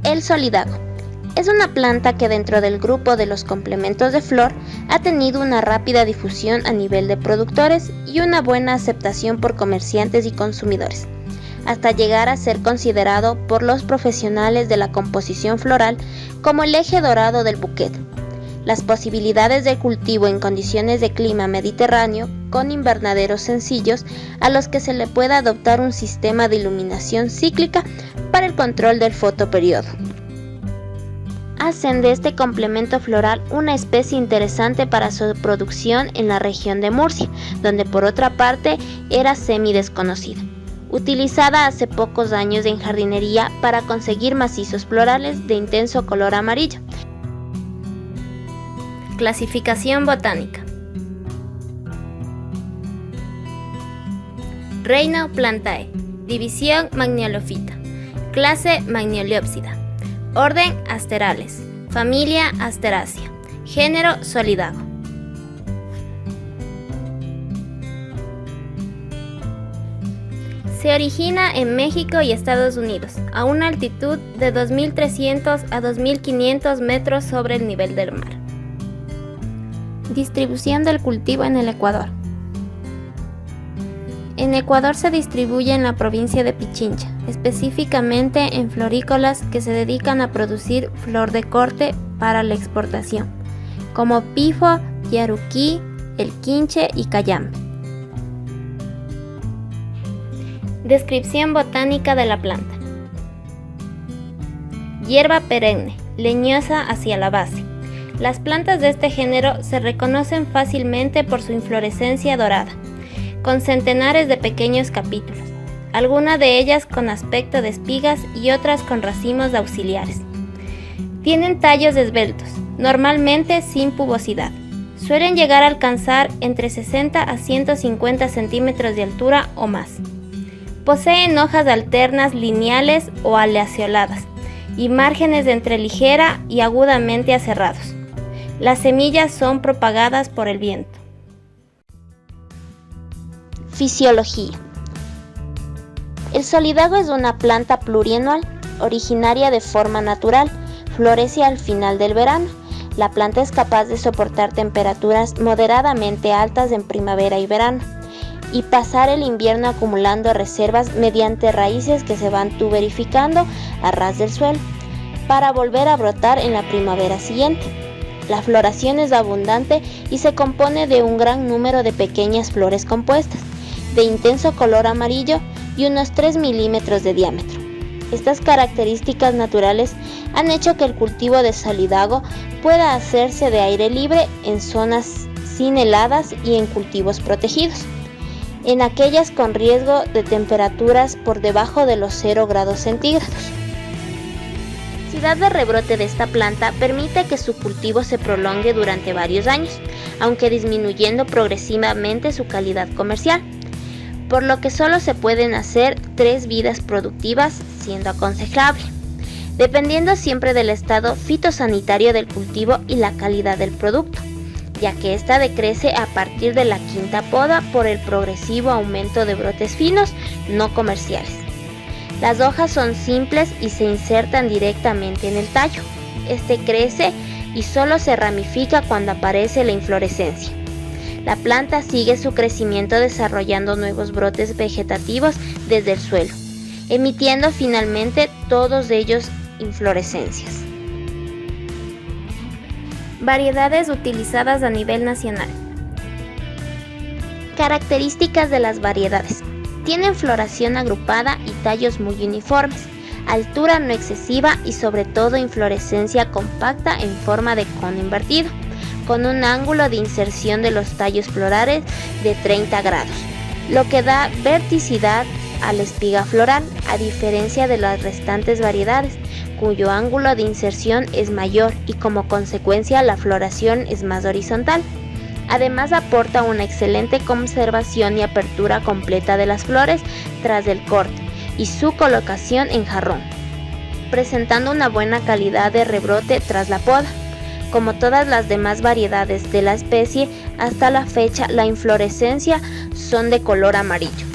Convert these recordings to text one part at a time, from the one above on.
El solidago es una planta que dentro del grupo de los complementos de flor ha tenido una rápida difusión a nivel de productores y una buena aceptación por comerciantes y consumidores, hasta llegar a ser considerado por los profesionales de la composición floral como el eje dorado del bouquet. Las posibilidades de cultivo en condiciones de clima mediterráneo, con invernaderos sencillos a los que se le pueda adoptar un sistema de iluminación cíclica para el control del fotoperiodo, hacen de este complemento floral una especie interesante para su producción en la región de Murcia, donde por otra parte era semi-desconocida, utilizada hace pocos años en jardinería para conseguir macizos florales de intenso color amarillo. Clasificación botánica. Reino Plantae. División Magniolophyta. Clase Magniolopsida. Orden Asterales. Familia Asteraceae. Género Solidago. Se origina en México y Estados Unidos, a una altitud de 2.300 a 2.500 metros sobre el nivel del mar. Distribución del cultivo en el Ecuador. En Ecuador se distribuye en la provincia de Pichincha, específicamente en florícolas que se dedican a producir flor de corte para la exportación, como pifo, yaruquí, el quinche y cayambe. Descripción botánica de la planta. Hierba perenne, leñosa hacia la base. Las plantas de este género se reconocen fácilmente por su inflorescencia dorada, con centenares de pequeños capítulos, algunas de ellas con aspecto de espigas y otras con racimos auxiliares. Tienen tallos esbeltos, normalmente sin pubosidad. Suelen llegar a alcanzar entre 60 a 150 centímetros de altura o más. Poseen hojas alternas lineales o aleacioladas y márgenes de entre ligera y agudamente aserrados. Las semillas son propagadas por el viento. Fisiología. El solidago es una planta plurianual, originaria de forma natural, florece al final del verano. La planta es capaz de soportar temperaturas moderadamente altas en primavera y verano, y pasar el invierno acumulando reservas mediante raíces que se van tuberificando a ras del suelo, para volver a brotar en la primavera siguiente. La floración es abundante y se compone de un gran número de pequeñas flores compuestas, de intenso color amarillo y unos 3 milímetros de diámetro. Estas características naturales han hecho que el cultivo de solidago pueda hacerse de aire libre en zonas sin heladas y en cultivos protegidos, en aquellas con riesgo de temperaturas por debajo de los 0 grados centígrados. La velocidad de rebrote de esta planta permite que su cultivo se prolongue durante varios años, aunque disminuyendo progresivamente su calidad comercial, por lo que solo se pueden hacer 3 vidas productivas, siendo aconsejable, dependiendo siempre del estado fitosanitario del cultivo y la calidad del producto, ya que ésta decrece a partir de la 5ª poda por el progresivo aumento de brotes finos no comerciales. Las hojas son simples y se insertan directamente en el tallo. Este crece y solo se ramifica cuando aparece la inflorescencia. La planta sigue su crecimiento desarrollando nuevos brotes vegetativos desde el suelo, emitiendo finalmente todos ellos inflorescencias. Variedades utilizadas a nivel nacional. Características de las variedades. Tienen floración agrupada y tallos muy uniformes, altura no excesiva y sobre todo inflorescencia compacta en forma de cono invertido, con un ángulo de inserción de los tallos florales de 30 grados, lo que da verticidad a la espiga floral, a diferencia de las restantes variedades, cuyo ángulo de inserción es mayor y como consecuencia la floración es más horizontal. Además aporta una excelente conservación y apertura completa de las flores tras el corte y su colocación en jarrón, presentando una buena calidad de rebrote tras la poda. Como todas las demás variedades de la especie, hasta la fecha la inflorescencia son de color amarillo.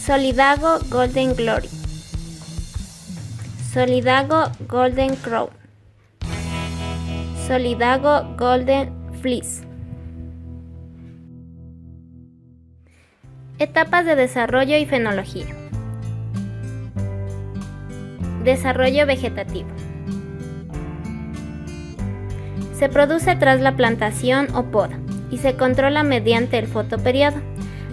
Solidago Golden Glory. Solidago Golden Crown, Solidago Golden Fleece. Etapas de desarrollo y fenología. Desarrollo vegetativo. Se produce tras la plantación o poda y se controla mediante el fotoperiodo,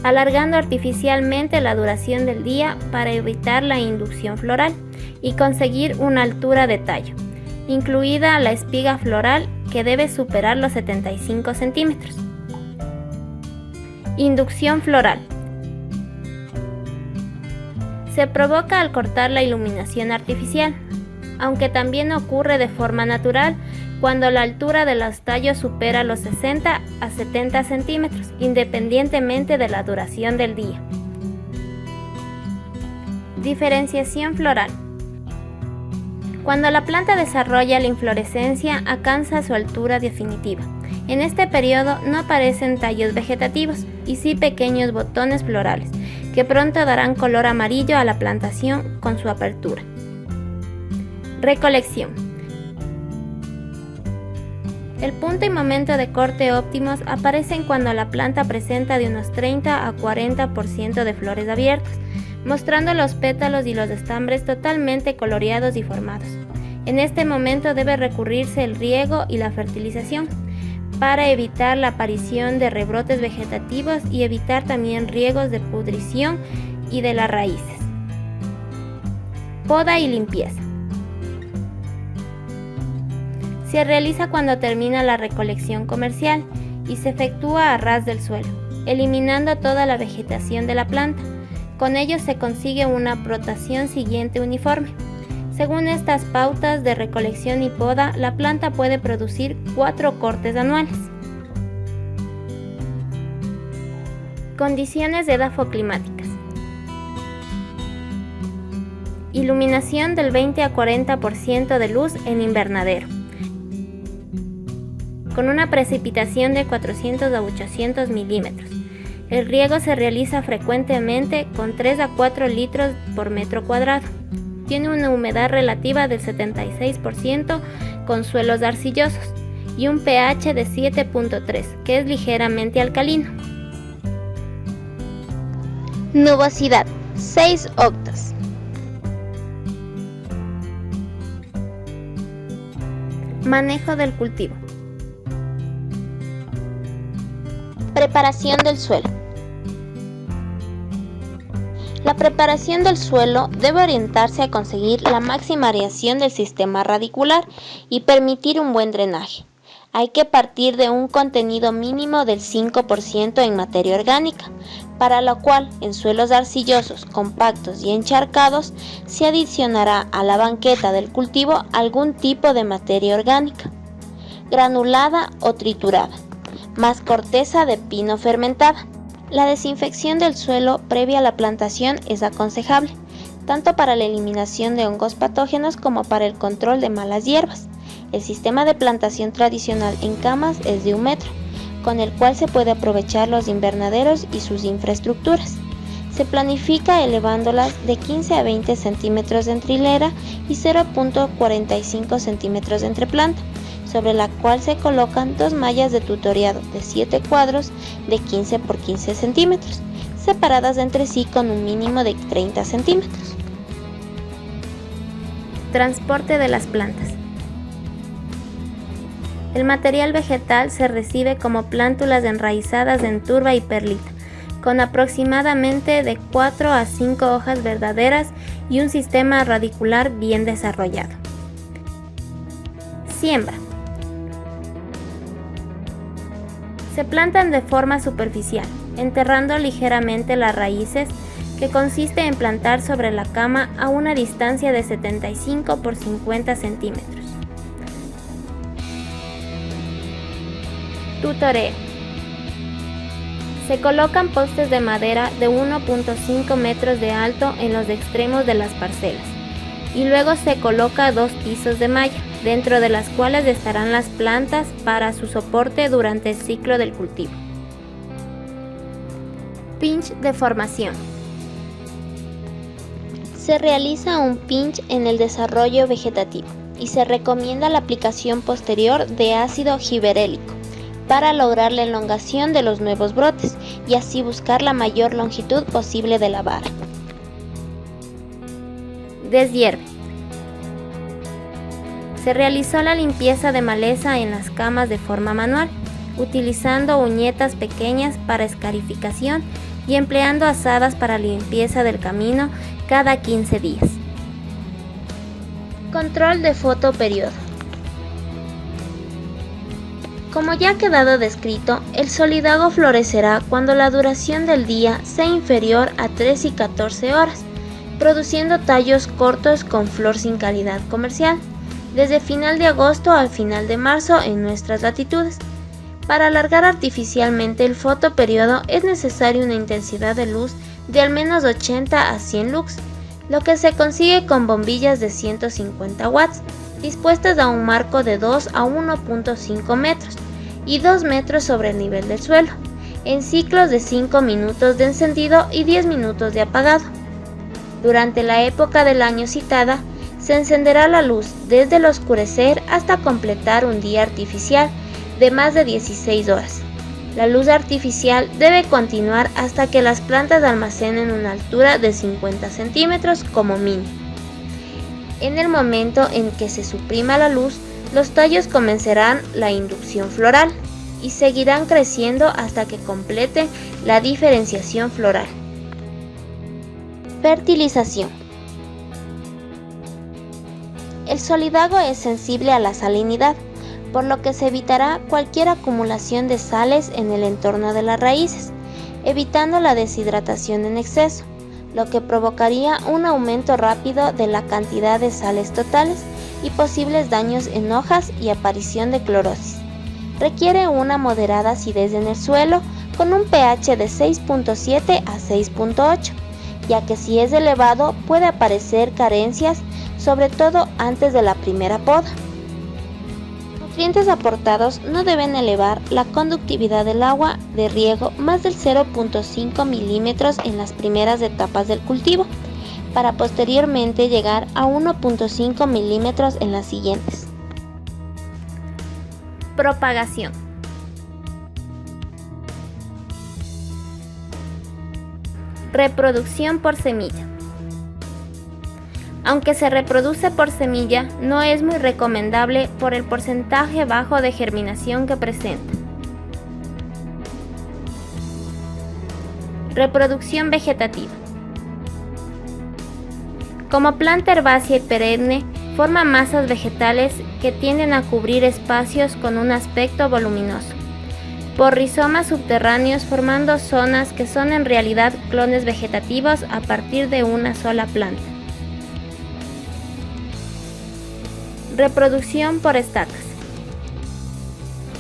alargando artificialmente la duración del día para evitar la inducción floral y conseguir una altura de tallo, incluida la espiga floral, que debe superar los 75 centímetros. Inducción floral. Se provoca al cortar la iluminación artificial, aunque también ocurre de forma natural cuando la altura de los tallos supera los 60 a 70 centímetros, independientemente de la duración del día. Diferenciación floral. Cuando la planta desarrolla la inflorescencia, alcanza su altura definitiva. En este periodo no aparecen tallos vegetativos y sí pequeños botones florales, que pronto darán color amarillo a la plantación con su apertura. Recolección. El punto y momento de corte óptimos aparecen cuando la planta presenta de unos 30 a 40% de flores abiertas, mostrando los pétalos y los estambres totalmente coloreados y formados. En este momento debe recurrirse el riego y la fertilización para evitar la aparición de rebrotes vegetativos y evitar también riesgos de pudrición y de las raíces. Poda y limpieza. Se realiza cuando termina la recolección comercial y se efectúa a ras del suelo, eliminando toda la vegetación de la planta. Con ello se consigue una brotación siguiente uniforme. Según estas pautas de recolección y poda, la planta puede producir 4 cortes anuales. Condiciones edafoclimáticas. Iluminación del 20 a 40% de luz en invernadero, con una precipitación de 400 a 800 milímetros. El riego se realiza frecuentemente con 3 a 4 litros por metro cuadrado. Tiene una humedad relativa del 76% con suelos arcillosos y un pH de 7.3, que es ligeramente alcalino. Nubosidad, 6 octas. Manejo del cultivo. Preparación del suelo. La preparación del suelo debe orientarse a conseguir la máxima aireación del sistema radicular y permitir un buen drenaje. Hay que partir de un contenido mínimo del 5% en materia orgánica, para lo cual en suelos arcillosos, compactos y encharcados se adicionará a la banqueta del cultivo algún tipo de materia orgánica, granulada o triturada, más corteza de pino fermentada. La desinfección del suelo previa a la plantación es aconsejable, tanto para la eliminación de hongos patógenos como para el control de malas hierbas. El sistema de plantación tradicional en camas es de 1 metro, con el cual se puede aprovechar los invernaderos y sus infraestructuras. Se planifica elevándolas de 15 a 20 centímetros entre hilera y 0.45 centímetros entre planta, sobre la cual se colocan 2 mallas de tutoreado de 7 cuadros de 15 por 15 centímetros, separadas entre sí con un mínimo de 30 centímetros. Transporte de las plantas. El material vegetal se recibe como plántulas enraizadas en turba y perlita, con aproximadamente de 4 a 5 hojas verdaderas y un sistema radicular bien desarrollado. Siembra. Se plantan de forma superficial, enterrando ligeramente las raíces, que consiste en plantar sobre la cama a una distancia de 75 por 50 centímetros. Tutoreo. Se colocan postes de madera de 1.5 metros de alto en los extremos de las parcelas y luego se coloca 2 pisos de malla, dentro de las cuales estarán las plantas para su soporte durante el ciclo del cultivo. Pinch de formación. Se realiza un pinch en el desarrollo vegetativo y se recomienda la aplicación posterior de ácido giberélico para lograr la elongación de los nuevos brotes y así buscar la mayor longitud posible de la vara. Deshierve. Se realizó la limpieza de maleza en las camas de forma manual, utilizando uñetas pequeñas para escarificación y empleando azadas para limpieza del camino cada 15 días. Control de fotoperiodo. Como ya ha quedado descrito, el solidago florecerá cuando la duración del día sea inferior a 3 y 14 horas, produciendo tallos cortos con flor sin calidad comercial, desde final de agosto al final de marzo en nuestras latitudes. Para alargar artificialmente el fotoperiodo es necesaria una intensidad de luz de al menos 80 a 100 lux, lo que se consigue con bombillas de 150 watts, dispuestas a un marco de 2 a 1.5 metros y 2 metros sobre el nivel del suelo, en ciclos de 5 minutos de encendido y 10 minutos de apagado. Durante la época del año citada, se encenderá la luz desde el oscurecer hasta completar un día artificial de más de 16 horas. La luz artificial debe continuar hasta que las plantas almacenen una altura de 50 centímetros como mínimo. En el momento en que se suprima la luz, los tallos comenzarán la inducción floral y seguirán creciendo hasta que completen la diferenciación floral. Fertilización. El solidago es sensible a la salinidad, por lo que se evitará cualquier acumulación de sales en el entorno de las raíces, evitando la deshidratación en exceso, lo que provocaría un aumento rápido de la cantidad de sales totales y posibles daños en hojas y aparición de clorosis. Requiere una moderada acidez en el suelo con un pH de 6.7 a 6.8, ya que si es elevado puede aparecer carencias, sobre todo antes de la primera poda. Los nutrientes aportados no deben elevar la conductividad del agua de riego más del 0.5 milímetros en las primeras etapas del cultivo, para posteriormente llegar a 1.5 milímetros en las siguientes. Propagación. Reproducción por semilla. Aunque se reproduce por semilla, no es muy recomendable por el porcentaje bajo de germinación que presenta. Reproducción vegetativa. Como planta herbácea y perenne, forma masas vegetales que tienden a cubrir espacios con un aspecto voluminoso, por rizomas subterráneos formando zonas que son en realidad clones vegetativos a partir de una sola planta. Reproducción por estacas.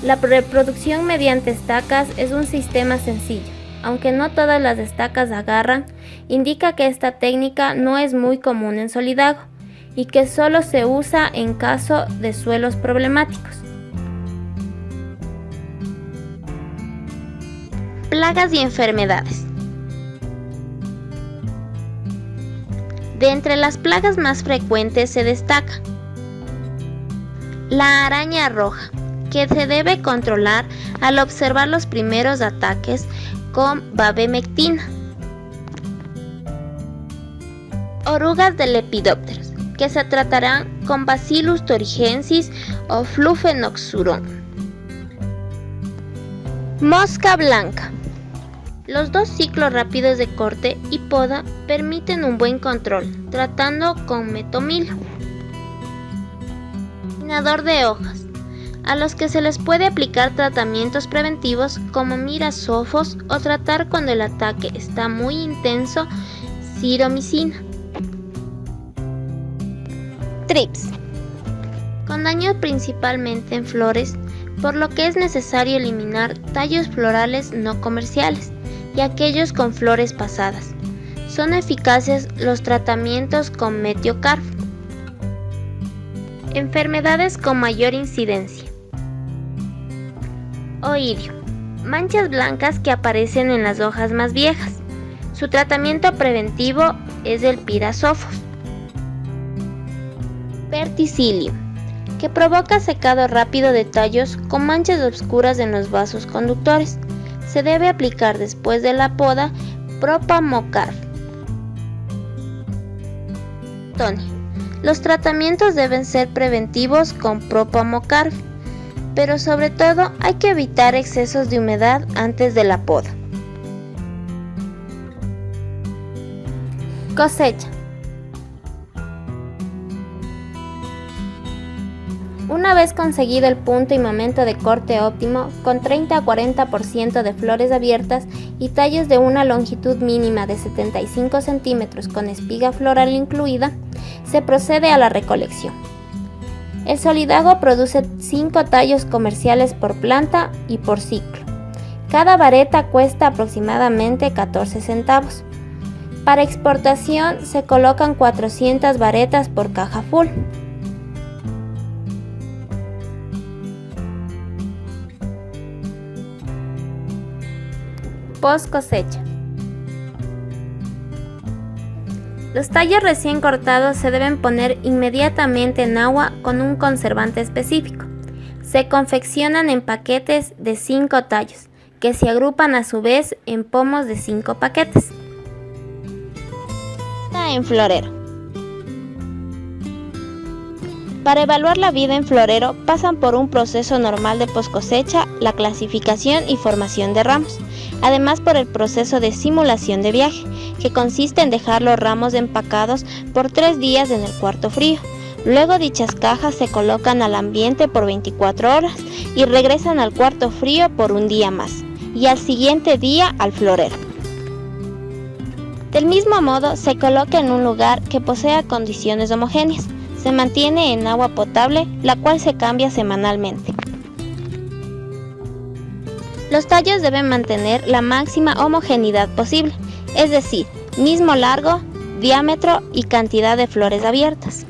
La reproducción mediante estacas es un sistema sencillo. Aunque no todas las estacas agarran, indica que esta técnica no es muy común en solidago y que solo se usa en caso de suelos problemáticos. Plagas y enfermedades. De entre las plagas más frecuentes se destaca la araña roja, que se debe controlar al observar los primeros ataques con babemectina. Orugas de Lepidopteros, que se tratarán con Bacillus thuringiensis o Flufenoxuron. Mosca blanca. Los dos ciclos rápidos de corte y poda permiten un buen control, tratando con metomilo. Eliminador de hojas, a los que se les puede aplicar tratamientos preventivos como mirazofos o tratar cuando el ataque está muy intenso, ciromicina. Trips, con daño principalmente en flores, por lo que es necesario eliminar tallos florales no comerciales y aquellos con flores pasadas. Son eficaces los tratamientos con metiocarf. Enfermedades con mayor incidencia. Oidio, manchas blancas que aparecen en las hojas más viejas. Su tratamiento preventivo es el pirasofos. Verticillium, que provoca secado rápido de tallos con manchas oscuras en los vasos conductores. Se debe aplicar después de la poda Propamocar. Tony. Los tratamientos deben ser preventivos con Propamocar, pero sobre todo hay que evitar excesos de humedad antes de la poda. Cosecha. Una vez conseguido el punto y momento de corte óptimo, con 30 a 40% de flores abiertas y tallos de una longitud mínima de 75 centímetros con espiga floral incluida, se procede a la recolección. El solidago produce 5 tallos comerciales por planta y por ciclo. Cada vareta cuesta aproximadamente 14 centavos. Para exportación se colocan 400 varetas por caja full. Post cosecha. Los tallos recién cortados se deben poner inmediatamente en agua con un conservante específico. Se confeccionan en paquetes de 5 tallos, que se agrupan a su vez en pomos de 5 paquetes. En florero. Para evaluar la vida en florero pasan por un proceso normal de poscosecha, la clasificación y formación de ramos, además por el proceso de simulación de viaje, que consiste en dejar los ramos empacados por 3 días en el cuarto frío. Luego dichas cajas se colocan al ambiente por 24 horas y regresan al cuarto frío por un día más, y al siguiente día al florero. Del mismo modo, se coloca en un lugar que posea condiciones homogéneas. Se mantiene en agua potable, la cual se cambia semanalmente. Los tallos deben mantener la máxima homogeneidad posible, es decir, mismo largo, diámetro y cantidad de flores abiertas.